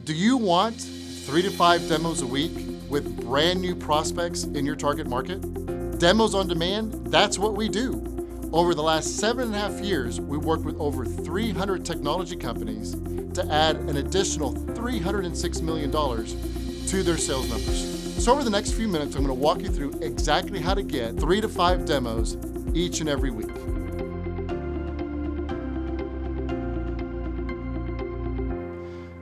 Do you want 3 to 5 demos a week with brand new prospects in your target market? Demos on demand, that's what we do. Over the last 7.5 years, we worked with over 300 technology companies to add an additional $306 million to their sales numbers. So over the next few minutes, I'm going to walk you through exactly how to get 3 to 5 demos each and every week.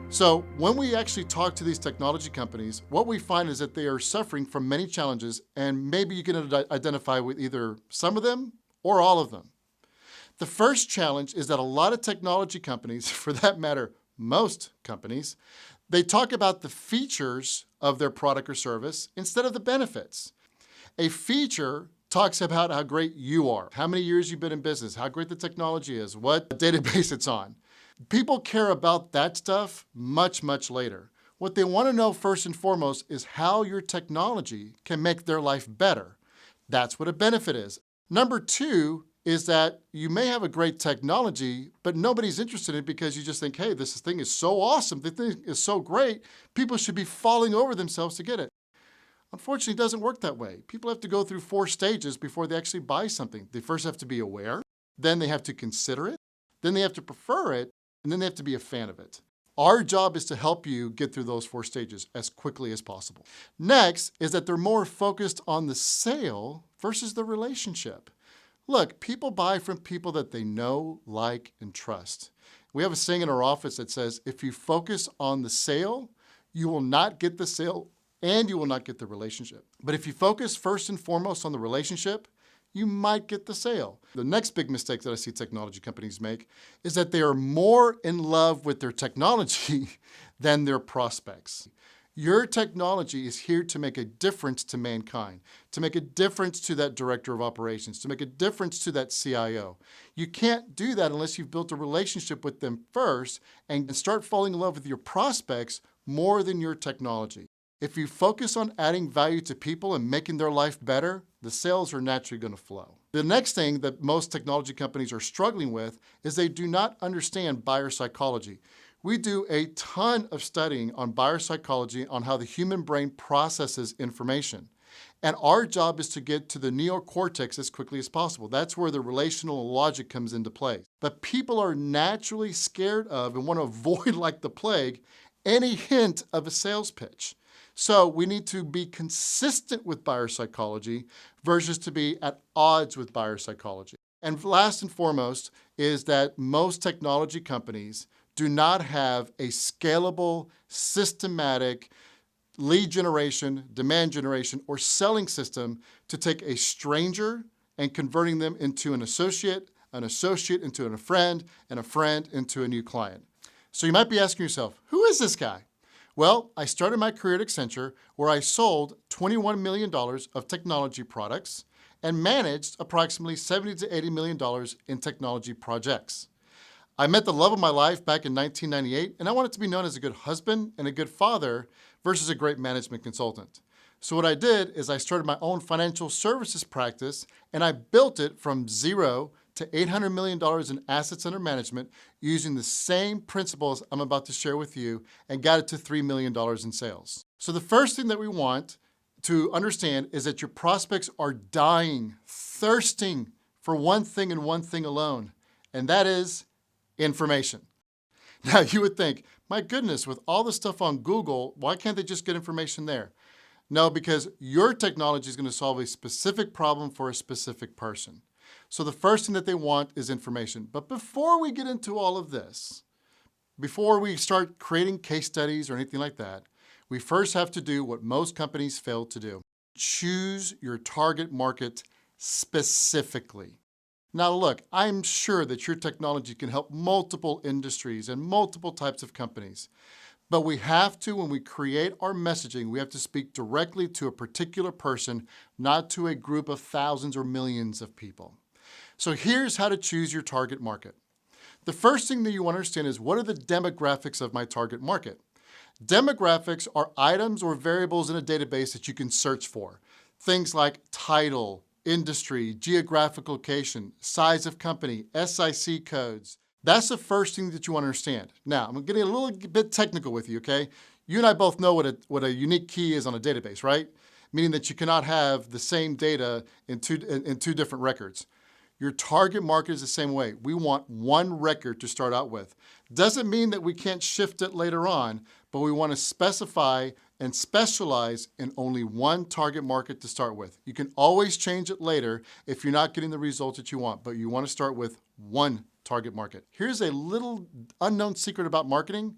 So when we actually talk to these technology companies, what we find is that they are suffering from many challenges, and maybe you can identify with either some of them or all of them. The first challenge is that a lot of technology companies, for that matter, most companies, they talk about the features of their product or service instead of the benefits. A feature talks about how great you are, how many years you've been in business, how great the technology is, what database it's on. People care about that stuff much, much later. What they want to know first and foremost is how your technology can make their life better. That's what a benefit is. Number two is that you may have a great technology, but nobody's interested in it because you just think, hey, this thing is so awesome, the thing is so great, people should be falling over themselves to get it. Unfortunately, it doesn't work that way. People have to go through 4 stages before they actually buy something. They first have to be aware, then they have to consider it, then they have to prefer it, and then they have to be a fan of it. Our job is to help you get through those 4 stages as quickly as possible. Next is that they're more focused on the sale versus the relationship. Look, people buy from people that they know, like, and trust. We have a saying in our office that says, if you focus on the sale, you will not get the sale and you will not get the relationship. But if you focus first and foremost on the relationship, you might get the sale. The next big mistake that I see technology companies make is that they are more in love with their technology than their prospects. Your technology is here to make a difference to mankind, to make a difference to that director of operations, to make a difference to that CIO. You can't do that unless you've built a relationship with them first and start falling in love with your prospects more than your technology. If you focus on adding value to people and making their life better, the sales are naturally going to flow. The next thing that most technology companies are struggling with is they do not understand buyer psychology. We do a ton of studying on buyer psychology, on how the human brain processes information. And our job is to get to the neocortex as quickly as possible. That's where the relational logic comes into play. But people are naturally scared of and want to avoid like the plague any hint of a sales pitch. So we need to be consistent with buyer psychology versus to be at odds with buyer psychology. And last and foremost is that most technology companies do not have a scalable, systematic lead generation, demand generation, or selling system to take a stranger and converting them into an associate into a friend, and a friend into a new client. So you might be asking yourself, who is this guy? Well, I started my career at Accenture where I sold $21 million of technology products and managed approximately $70 to $80 million in technology projects. I met the love of my life back in 1998, and I wanted to be known as a good husband and a good father versus a great management consultant. So what I did is I started my own financial services practice, and I built it from zero to $800 million in assets under management using the same principles I'm about to share with you, and got it to $3 million in sales. So the first thing that we want to understand is that your prospects are dying, thirsting for one thing and one thing alone, and that is information. Now you would think, my goodness, with all the stuff on Google, why can't they just get information there? No, because your technology is going to solve a specific problem for a specific person. So the first thing that they want is information. But before we get into all of this, before we start creating case studies or anything like that, we first have to do what most companies fail to do. Choose your target market specifically. Now look, I'm sure that your technology can help multiple industries and multiple types of companies. But we have to, when we create our messaging, we have to speak directly to a particular person, not to a group of thousands or millions of people. So here's how to choose your target market. The first thing that you want to understand is, what are the demographics of my target market? Demographics are items or variables in a database that you can search for. Things like title, industry, geographic location, size of company, SIC codes, That's the first thing that you want to understand. Now, I'm getting a little bit technical with you, okay? You and I both know what a unique key is on a database, right? Meaning that you cannot have the same data in two different records. Your target market is the same way. We want one record to start out with. Doesn't mean that we can't shift it later on, but we want to specify and specialize in only one target market to start with. You can always change it later if you're not getting the results that you want, but you want to start with one target market. Here's a little unknown secret about marketing.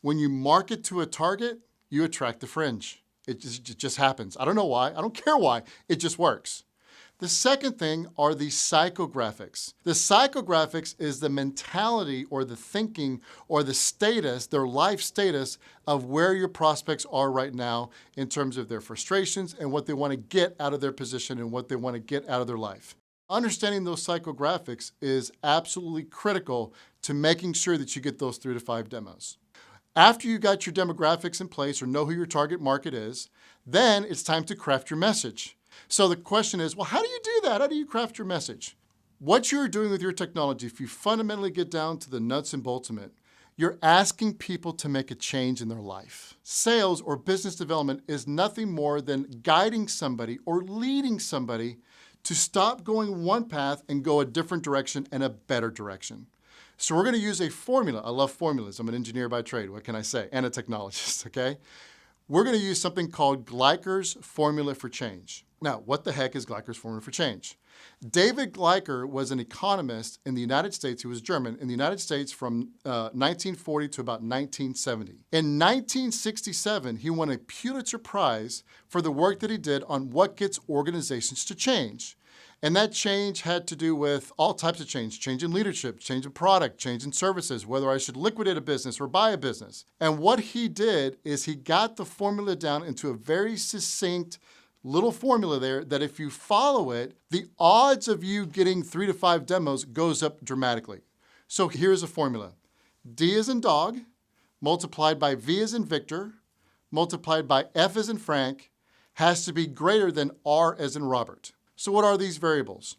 When you market to a target, you attract the fringe. It just happens. I don't know why. I don't care why. It just works. The second thing are the psychographics. The psychographics is the mentality or the thinking or the status, their life status of where your prospects are right now in terms of their frustrations and what they want to get out of their position and what they want to get out of their life. Understanding those psychographics is absolutely critical to making sure that you get those 3 to 5 demos. After you got your demographics in place or know who your target market is, then it's time to craft your message. So the question is, well, how do you do that? How do you craft your message? What you're doing with your technology, if you fundamentally get down to the nuts and bolts of it, you're asking people to make a change in their life. Sales or business development is nothing more than guiding somebody or leading somebody to stop going one path and go a different direction and a better direction. So we're going to use a formula. I love formulas. I'm an engineer by trade. What can I say? And a technologist, okay? We're going to use something called Gleicher's formula for change. Now, what the heck is Gleicher's formula for change? David Gleicher was an economist in the United States. He was German in the United States from 1940 to about 1970. In 1967, he won a Pulitzer Prize for the work that he did on what gets organizations to change. And that change had to do with all types of change in leadership, change in product, change in services, whether I should liquidate a business or buy a business. And what he did is he got the formula down into a very succinct little formula there that if you follow it, the odds of you getting 3 to 5 demos goes up dramatically. So here's a formula. D as in dog, multiplied by V as in Victor, multiplied by F as in Frank, has to be greater than R as in Robert. So what are these variables?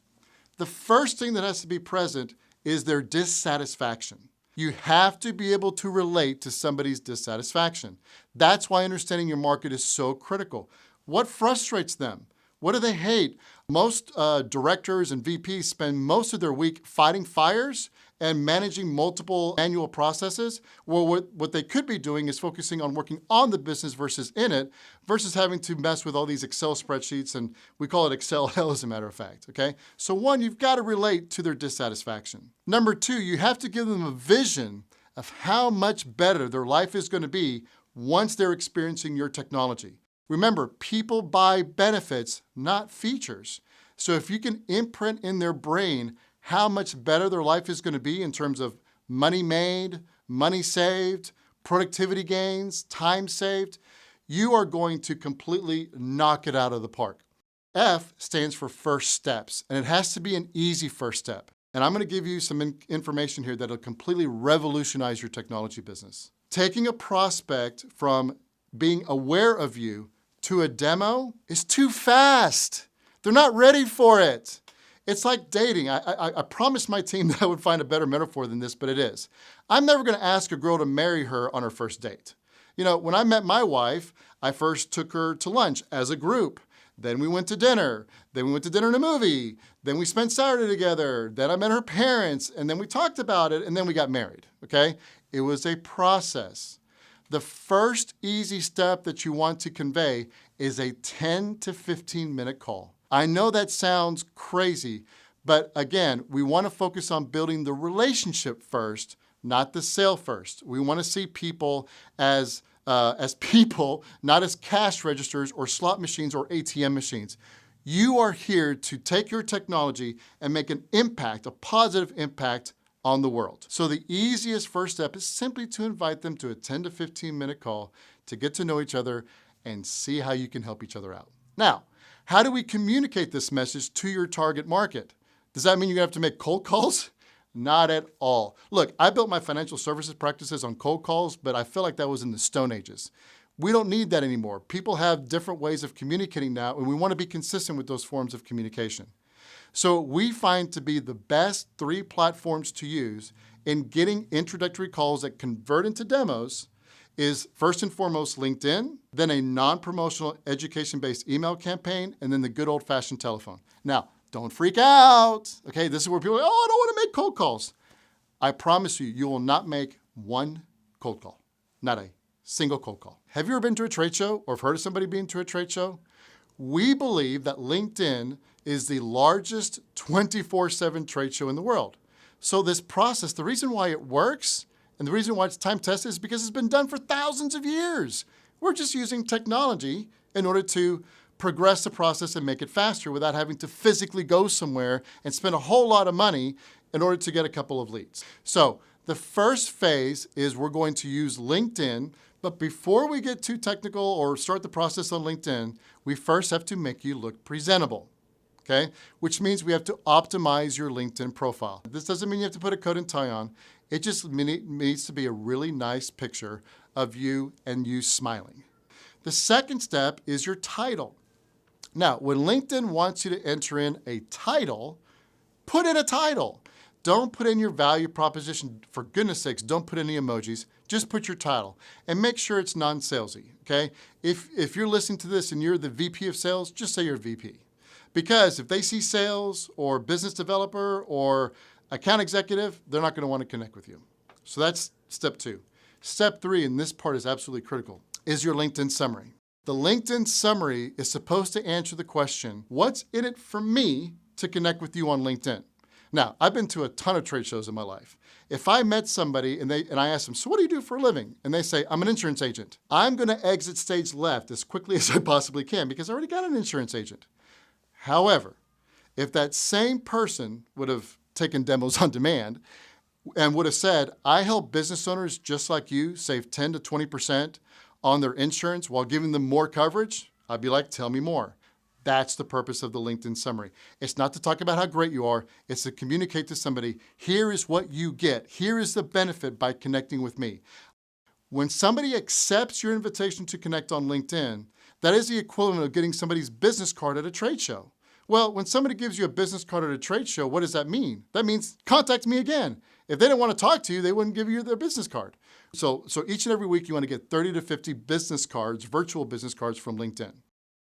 The first thing that has to be present is their dissatisfaction. You have to be able to relate to somebody's dissatisfaction. That's why understanding your market is so critical. What frustrates them? What do they hate? Most directors and VPs spend most of their week fighting fires and managing multiple manual processes. Well, what they could be doing is focusing on working on the business versus in it, versus having to mess with all these Excel spreadsheets, and we call it Excel hell as a matter of fact, okay? So one, you've got to relate to their dissatisfaction. Number two, you have to give them a vision of how much better their life is going to be once they're experiencing your technology. Remember, people buy benefits, not features. So if you can imprint in their brain how much better their life is going to be in terms of money made, money saved, productivity gains, time saved, you are going to completely knock it out of the park. F stands for first steps, and it has to be an easy first step. And I'm going to give you some information here that'll completely revolutionize your technology business. Taking a prospect from being aware of you to a demo is too fast. They're not ready for it. It's like dating. I promised my team that I would find a better metaphor than this, but it is. I'm never going to ask a girl to marry her on her first date. You know, when I met my wife, I first took her to lunch as a group. Then we went to dinner. Then we went to dinner and a movie. Then we spent Saturday together. Then I met her parents, and then we talked about it, and then we got married, okay? It was a process. The first easy step that you want to convey is a 10 to 15 minute call. I know that sounds crazy, but again, we want to focus on building the relationship first, not the sale first. We want to see people as people, not as cash registers or slot machines or ATM machines. You are here to take your technology and make an impact, a positive impact on the world. So the easiest first step is simply to invite them to a 10 to 15 minute call to get to know each other and see how you can help each other out. Now, how do we communicate this message to your target market? Does that mean you're gonna have to make cold calls? Not at all. Look, I built my financial services practices on cold calls, but I feel like that was in the Stone Ages. We don't need that anymore. People have different ways of communicating now, and we want to be consistent with those forms of communication. So we find to be the best 3 platforms to use in getting introductory calls that convert into demos is first and foremost LinkedIn, then a non-promotional education-based email campaign, and then the good old-fashioned telephone. Now, don't freak out. Okay, this is where people are, oh, I don't want to make cold calls. I promise you, you will not make one cold call, not a single cold call. Have you ever been to a trade show or have heard of somebody being to a trade show? We believe that LinkedIn is the largest 24/7 trade show in the world. So this process, the reason why it works and the reason why it's time tested is because it's been done for thousands of years. We're just using technology in order to progress the process and make it faster without having to physically go somewhere and spend a whole lot of money in order to get a couple of leads. So the first phase is we're going to use LinkedIn, but before we get too technical or start the process on LinkedIn, we first have to make you look presentable, okay? Which means we have to optimize your LinkedIn profile. This doesn't mean you have to put a coat and tie on. It just needs to be a really nice picture of you and you smiling. The second step is your title. Now, when LinkedIn wants you to enter in a title, put in a title. Don't put in your value proposition. For goodness sakes, don't put any emojis. Just put your title and make sure it's non-salesy, okay? If you're listening to this and you're the VP of sales, just say you're VP. Because if they see sales or business developer or account executive, they're not going to want to connect with you. So that's step 2. Step 3, and this part is absolutely critical, is your LinkedIn summary. The LinkedIn summary is supposed to answer the question, what's in it for me to connect with you on LinkedIn? Now, I've been to a ton of trade shows in my life. If I met somebody and I asked them, so what do you do for a living? And they say, I'm an insurance agent. I'm going to exit stage left as quickly as I possibly can because I already got an insurance agent. However, if that same person would have taken demos on demand and would have said, I help business owners just like you save 10 to 20% on their insurance while giving them more coverage, I'd be like, tell me more. That's the purpose of the LinkedIn summary. It's not to talk about how great you are. It's to communicate to somebody, here is what you get. Here is the benefit by connecting with me. When somebody accepts your invitation to connect on LinkedIn, that is the equivalent of getting somebody's business card at a trade show. Well, when somebody gives you a business card at a trade show, what does that mean? That means contact me again. If they didn't want to talk to you, they wouldn't give you their business card. So each and every week, you want to get 30 to 50 business cards, virtual business cards from LinkedIn.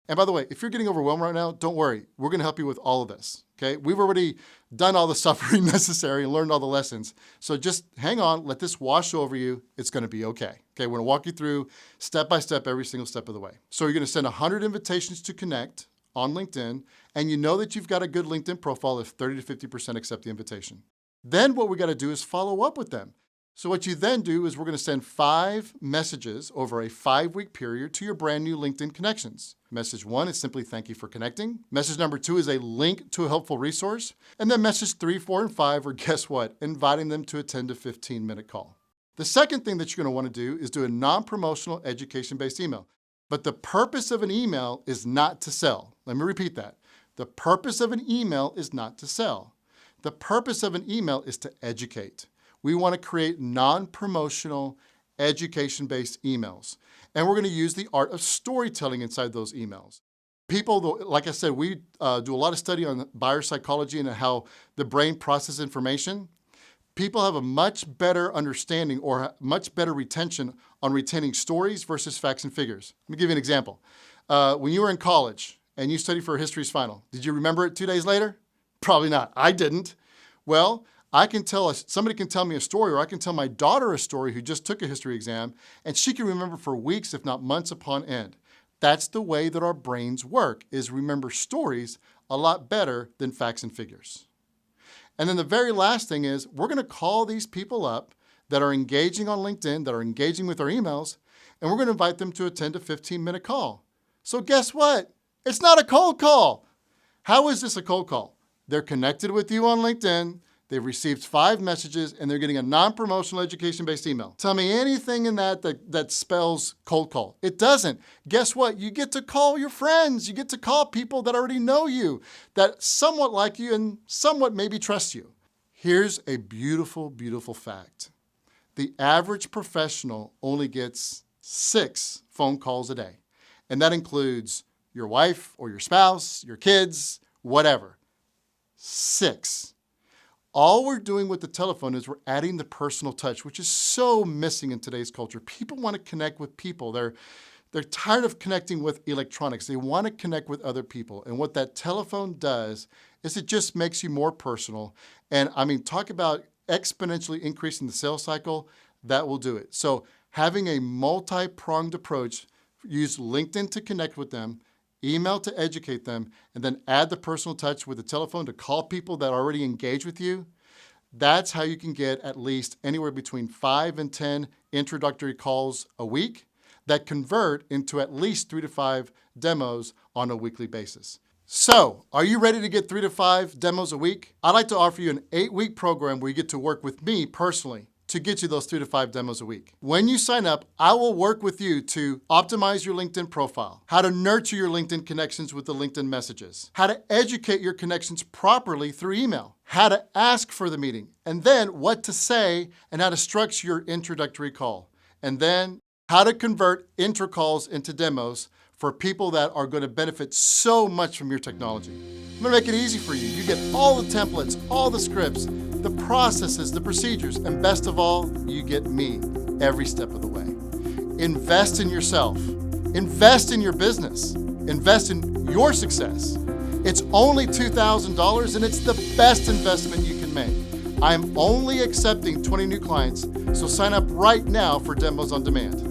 And by the way, if you're getting overwhelmed right now, don't worry. We're going to help you with all of this, okay? We've already done all the suffering necessary and learned all the lessons. So just hang on, let this wash over you. It's going to be okay. Okay, we're going to walk you through step by step, every single step of the way. So you're going to send 100 invitations to connect on LinkedIn, and you know that you've got a good LinkedIn profile if 30 to 50% accept the invitation. Then what we got to do is follow up with them. So what you then do is we're going to send 5 messages over a 5-week period to your brand new LinkedIn connections. Message 1 is simply thank you for connecting. Message number 2 is a link to a helpful resource. And then message 3, 4, and 5 are, guess what? Inviting them to a 10 to 15 minute call. The second thing that you're going to want to do is do a non-promotional education-based email. But the purpose of an email is not to sell. Let me repeat that. The purpose of an email is not to sell. The purpose of an email is to educate. We want to create non-promotional, education-based emails. And we're going to use the art of storytelling inside those emails. People, like I said, we do a lot of study on buyer psychology and how the brain processes information. People have a much better understanding or much better retention on retaining stories versus facts and figures. Let me give you an example. When you were in college and you studied for a history's final, did you remember it 2 days later? Probably not. I didn't. Well, somebody can tell me a story, or I can tell my daughter a story who just took a history exam, and she can remember for weeks, if not months upon end. That's the way that our brains work, is remember stories a lot better than facts and figures. And then the very last thing is we're going to call these people up that are engaging on LinkedIn, that are engaging with our emails, and we're going to invite them to a 10 to 15 minute call. So guess what? It's not a cold call. How is this a cold call? They're connected with you on LinkedIn. They've received 5 messages and they're getting a non-promotional education-based email. Tell me anything in that spells cold call. It doesn't. Guess what? You get to call your friends. You get to call people that already know you, that somewhat like you and somewhat maybe trust you. Here's a beautiful, beautiful fact. The average professional only gets 6 phone calls a day. And that includes your wife or your spouse, your kids, whatever. 6. All we're doing with the telephone is we're adding the personal touch, which is so missing in today's culture. People want to connect with people. They're tired of connecting with electronics. They want to connect with other people. And what that telephone does is it just makes you more personal. And I mean, talk about exponentially increasing the sales cycle, that will do it. So having a multi-pronged approach, use LinkedIn to connect with them, email to educate them, and then add the personal touch with the telephone to call people that already engage with you. That's how you can get at least anywhere between 5 and 10 introductory calls a week that convert into at least 3 to 5 demos on a weekly basis. So, are you ready to get 3 to 5 demos a week? I'd like to offer you an 8-week program where you get to work with me personally to get you those 3 to 5 demos a week. When you sign up, I will work with you to optimize your LinkedIn profile, how to nurture your LinkedIn connections with the LinkedIn messages, how to educate your connections properly through email, how to ask for the meeting, and then what to say and how to structure your introductory call, and then how to convert intro calls into demos for people that are going to benefit so much from your technology. I'm going to make it easy for you. You get all the templates, all the scripts, the processes, the procedures, and best of all, you get me every step of the way. Invest in yourself. Invest in your business. Invest in your success. It's only $2,000 and it's the best investment you can make. I'm only accepting 20 new clients, so sign up right now for Demos on Demand.